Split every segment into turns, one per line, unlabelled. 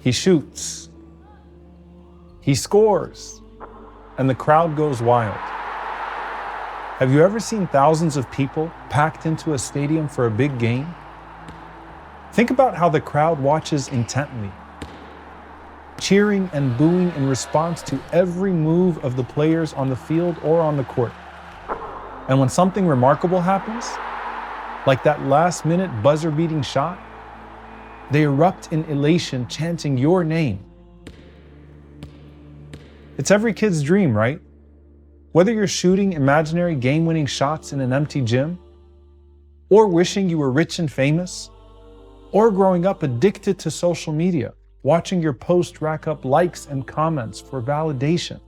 He shoots. He scores. And the crowd goes wild. Have you ever seen thousands of people packed into a stadium for a big game? Think about how the crowd watches intently, cheering and booing in response to every move of the players on the field or on the court. And when something remarkable happens, like that last-minute buzzer-beating shot, they erupt in elation, chanting your name. It's every kid's dream, right? Whether you're shooting imaginary game-winning shots in an empty gym, or wishing you were rich and famous, or growing up addicted to social media, watching your post rack up likes and comments for validation.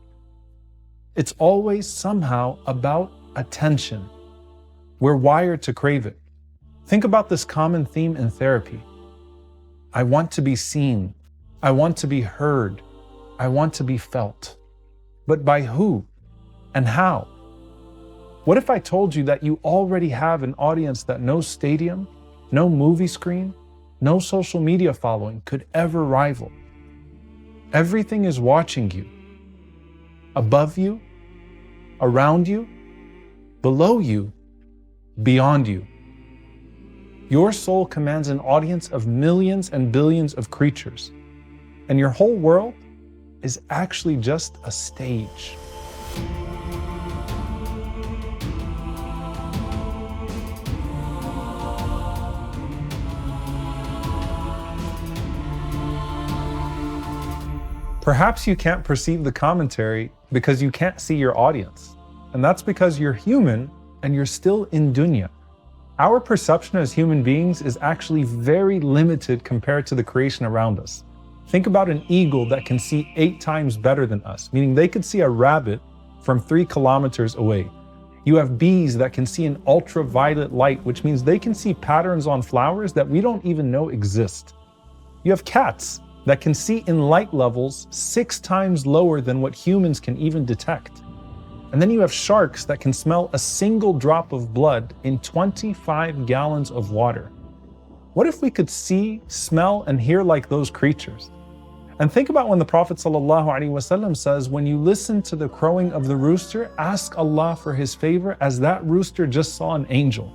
It's always somehow about attention. We're wired to crave it. Think about this common theme in therapy. I want to be seen. I want to be heard. I want to be felt. But by who and how? What if I told you that you already have an audience that no stadium, no movie screen, no social media following could ever rival? Everything is watching you. Above you, around you, below you, beyond you. Your soul commands an audience of millions and billions of creatures, and your whole world is actually just a stage. Perhaps you can't perceive the commentary because you can't see your audience. And that's because you're human and you're still in dunya. Our perception as human beings is actually very limited compared to the creation around us. Think about an eagle that can see 8 times better than us, meaning they could see a rabbit from 3 kilometers away. You have bees that can see an ultraviolet light, which means they can see patterns on flowers that we don't even know exist. You have cats that can see in light levels 6 times lower than what humans can even detect. And then you have sharks that can smell a single drop of blood in 25 gallons of water. What if we could see, smell, and hear like those creatures? And think about when the Prophet ﷺ says, when you listen to the crowing of the rooster, ask Allah for His favor as that rooster just saw an angel.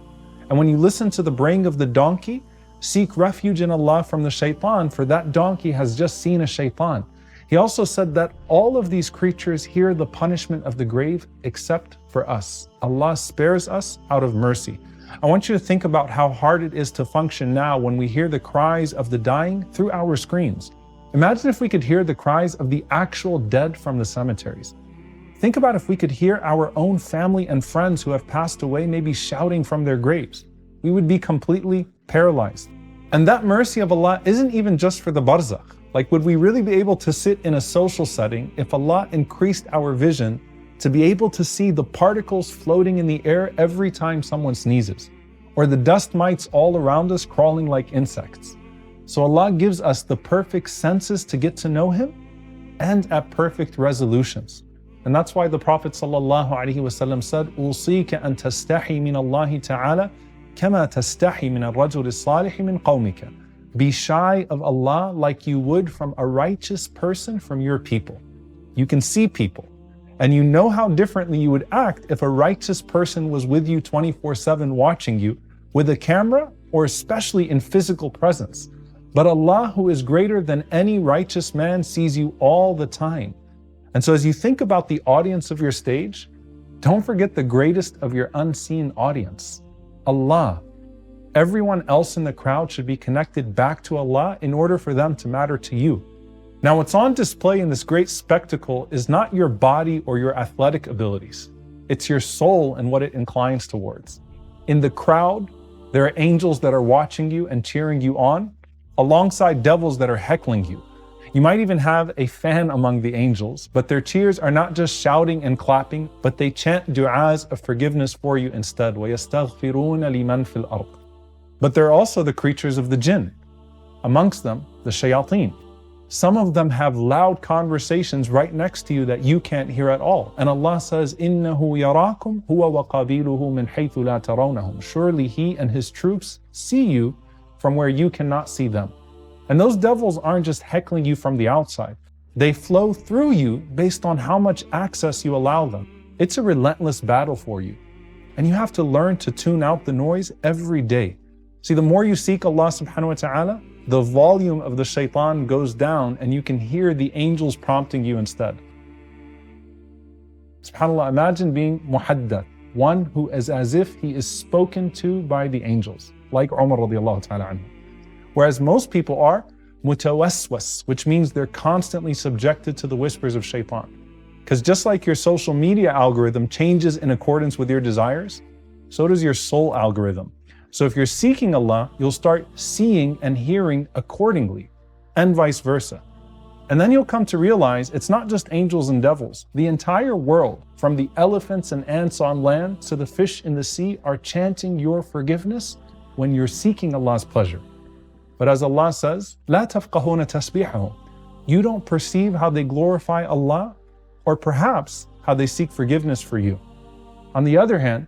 And when you listen to the braying of the donkey, seek refuge in Allah from the shaitan, for that donkey has just seen a shaitan. He also said that all of these creatures hear the punishment of the grave except for us. Allah spares us out of mercy. I want you to think about how hard it is to function now when we hear the cries of the dying through our screens. Imagine if we could hear the cries of the actual dead from the cemeteries. Think about if we could hear our own family and friends who have passed away maybe shouting from their graves. We would be completely paralyzed. And that mercy of Allah isn't even just for the Barzakh. Like, would we really be able to sit in a social setting if Allah increased our vision to be able to see the particles floating in the air every time someone sneezes, or the dust mites all around us crawling like insects? So Allah gives us the perfect senses to get to know Him and at perfect resolutions. And that's why the Prophet ﷺ said, "Usika an tastahi min Allah Ta'ala kama tastahi min al-rajul as-salih min qawmika." Be shy of Allah like you would from a righteous person from your people. You can see people, and you know how differently you would act if a righteous person was with you 24/7 watching you with a camera, or especially in physical presence. But Allah, who is greater than any righteous man, sees you all the time. And so as you think about the audience of your stage, don't forget the greatest of your unseen audience, Allah. Everyone else in the crowd should be connected back to Allah in order for them to matter to you. Now, what's on display in this great spectacle is not your body or your athletic abilities. It's your soul and what it inclines towards. In the crowd, there are angels that are watching you and cheering you on, alongside devils that are heckling you. You might even have a fan among the angels, but their cheers are not just shouting and clapping, but they chant du'as of forgiveness for you instead. وَيَسْتَغْفِرُونَ لِمَنْ فِي الْأَرْضِ. But there are also the creatures of the jinn, amongst them the shayateen. Some of them have loud conversations right next to you that you can't hear at all. And Allah says, إِنَّهُ يَرَاكُمْ هُوَ وَقَبِيلُهُ مِنْ حَيْثُ لَا تَرَوْنَهُمْ. Surely He and His troops see you from where you cannot see them. And those devils aren't just heckling you from the outside. They flow through you based on how much access you allow them. It's a relentless battle for you. And you have to learn to tune out the noise every day. See, the more you seek Allah subhanahu wa ta'ala, the volume of the shaitan goes down and you can hear the angels prompting you instead. SubhanAllah, imagine being muhaddath, one who is as if he is spoken to by the angels, like Umar radiallahu ta'ala anhu. Whereas most people are mutawaswas, which means they're constantly subjected to the whispers of shaitan. Because just like your social media algorithm changes in accordance with your desires, so does your soul algorithm. So if you're seeking Allah, you'll start seeing and hearing accordingly, and vice versa. And then you'll come to realize it's not just angels and devils. The entire world, from the elephants and ants on land to the fish in the sea, are chanting your forgiveness when you're seeking Allah's pleasure. But as Allah says, لا تفقهون تسبيحهم. You don't perceive how they glorify Allah, or perhaps how they seek forgiveness for you. On the other hand,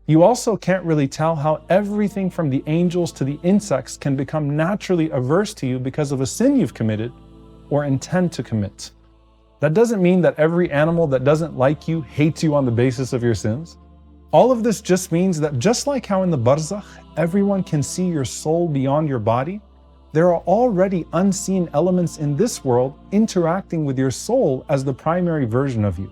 you also can't really tell how everything from the angels to the insects can become naturally averse to you because of a sin you've committed or intend to commit. That doesn't mean that every animal that doesn't like you hates you on the basis of your sins. All of this just means that just like how in the Barzakh, everyone can see your soul beyond your body, there are already unseen elements in this world interacting with your soul as the primary version of you.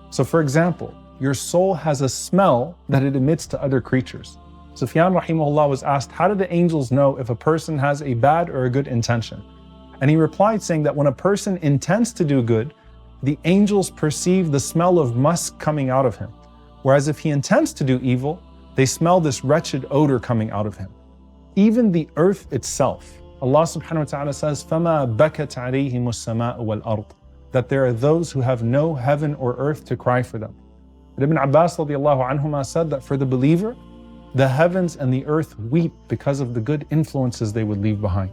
So for example, your soul has a smell that it emits to other creatures. Sufyan rahimahullah was asked, how do the angels know if a person has a bad or a good intention? And he replied saying that when a person intends to do good, the angels perceive the smell of musk coming out of him. Whereas if he intends to do evil, they smell this wretched odor coming out of him. Even the earth itself, Allah subhanahu wa ta'ala says, فَمَا بَكَتْ عَلَيْهِمُ السَّمَاءُ وَالْأَرْضُ, that there are those who have no heaven or earth to cry for them. But Ibn Abbas radiallahu anhuma said that for the believer, the heavens and the earth weep because of the good influences they would leave behind.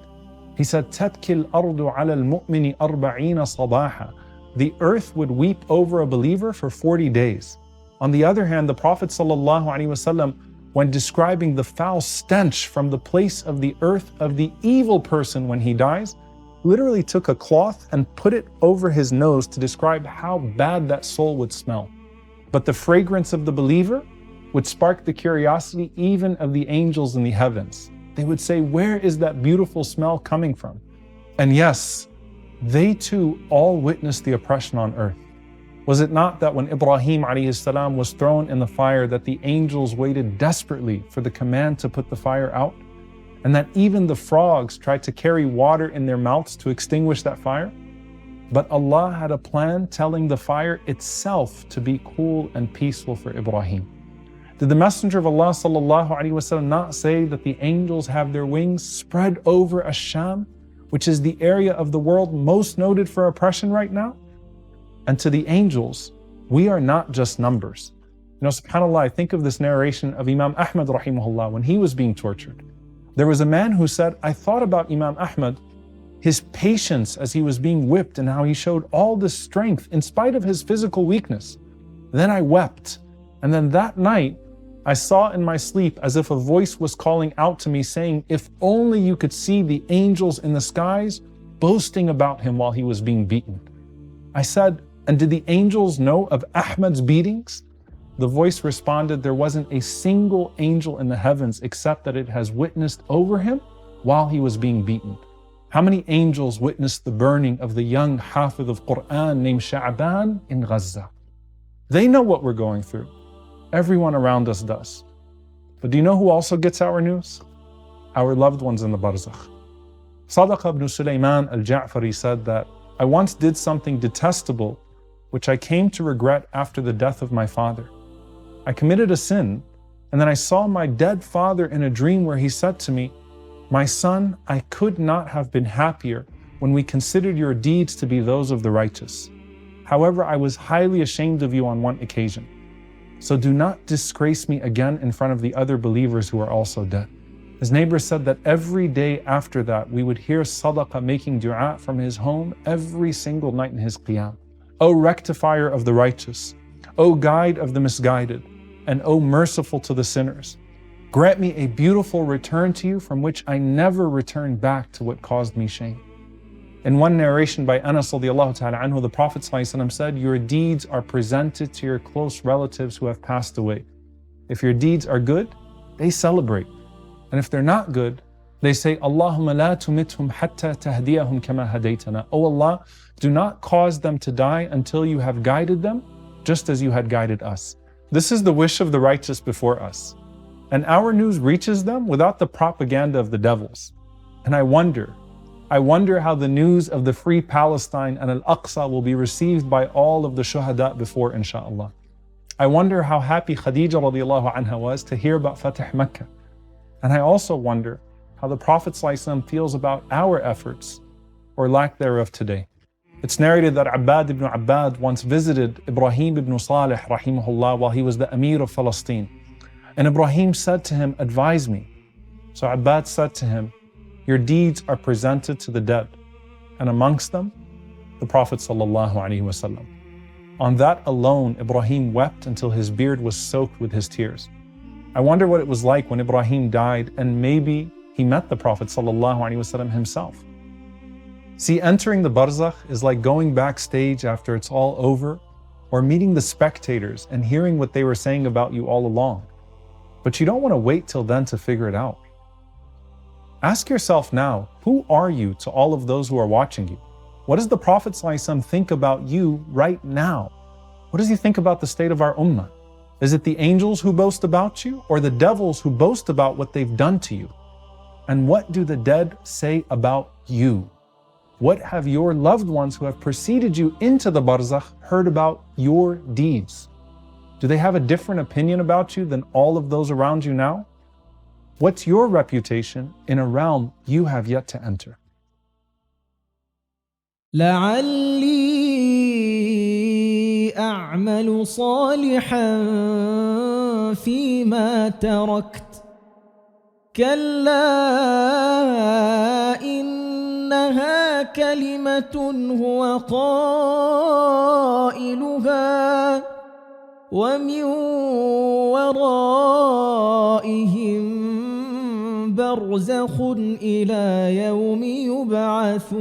He said, تَتْكِي الْأَرْضُ عَلَى الْمُؤْمِنِ 40 صَبَاحًا. The earth would weep over a believer for 40 days. On the other hand, the Prophet ﷺ, when describing the foul stench from the place of the earth of the evil person when he dies, literally took a cloth and put it over his nose to describe how bad that soul would smell. But the fragrance of the believer would spark the curiosity even of the angels in the heavens. They would say, where is that beautiful smell coming from? And yes, they too all witnessed the oppression on earth. Was it not that when Ibrahim alayhi salam was thrown in the fire that the angels waited desperately for the command to put the fire out? And that even the frogs tried to carry water in their mouths to extinguish that fire? But Allah had a plan telling the fire itself to be cool and peaceful for Ibrahim. Did the Messenger of Allah ﷺ not say that the angels have their wings spread over Ash-Sham, which is the area of the world most noted for oppression right now? And to the angels, we are not just numbers. You know, subhanAllah, I think of this narration of Imam Ahmad rahimahullah when he was being tortured. There was a man who said, I thought about Imam Ahmad, his patience as he was being whipped and how he showed all this strength in spite of his physical weakness. Then I wept. And then that night, I saw in my sleep as if a voice was calling out to me saying, if only you could see the angels in the skies boasting about him while he was being beaten. I said, and did the angels know of Ahmad's beatings? The voice responded, there wasn't a single angel in the heavens except that it has witnessed over him while he was being beaten. How many angels witnessed the burning of the young Hafiz of Quran named Sha'ban in Gaza? They know what we're going through. Everyone around us does. But do you know who also gets our news? Our loved ones in the Barzakh. Sadaqa ibn Suleiman al-Ja'fari said that I once did something detestable which I came to regret after the death of my father. I committed a sin, and then I saw my dead father in a dream where he said to me, my son, I could not have been happier when we considered your deeds to be those of the righteous. However, I was highly ashamed of you on one occasion. So do not disgrace me again in front of the other believers who are also dead. His neighbor said that every day after that, we would hear Sadaqah making dua from his home every single night in his qiyam. O rectifier of the righteous, O guide of the misguided, and O merciful to the sinners. Grant me a beautiful return to you from which I never return back to what caused me shame. In one narration by Anas radiallahu ta'ala anhu, the Prophet ﷺ said, your deeds are presented to your close relatives who have passed away. If your deeds are good, they celebrate. And if they're not good, they say, Allahumma la tumithum hatta tahdiyahum kama hadaytana. Oh Allah, do not cause them to die until you have guided them, just as you had guided us. This is the wish of the righteous before us. And our news reaches them without the propaganda of the devils. And I wonder how the news of the free Palestine and Al-Aqsa will be received by all of the shuhada before, inshaAllah. I wonder how happy Khadija radiallahu anha was to hear about Fatih Mecca. And I also wonder how the Prophet ﷺ feels about our efforts or lack thereof today. It's narrated that Abbad ibn Abbad once visited Ibrahim ibn Salih rahimahullah while he was the Amir of Palestine. And Ibrahim said to him, advise me. So Abbad said to him, your deeds are presented to the dead, and amongst them, the Prophet ﷺ. On that alone, Ibrahim wept until his beard was soaked with his tears. I wonder what it was like when Ibrahim died, and maybe he met the Prophet ﷺ himself. See, entering the Barzakh is like going backstage after it's all over, or meeting the spectators and hearing what they were saying about you all along. But you don't want to wait till then to figure it out. Ask yourself now, who are you to all of those who are watching you? What does the Prophet ﷺ think about you right now? What does he think about the state of our ummah? Is it the angels who boast about you, or the devils who boast about what they've done to you? And what do the dead say about you? What have your loved ones who have preceded you into the Barzakh heard about your deeds? Do they have a different opinion about you than all of those around you now? What's your reputation in a realm you have yet to enter?
لعلي أعمل صالحا فيما تركت كلا إنها كلمة هو قائلها ومن ورائهم برزخ إلى يوم يبعثون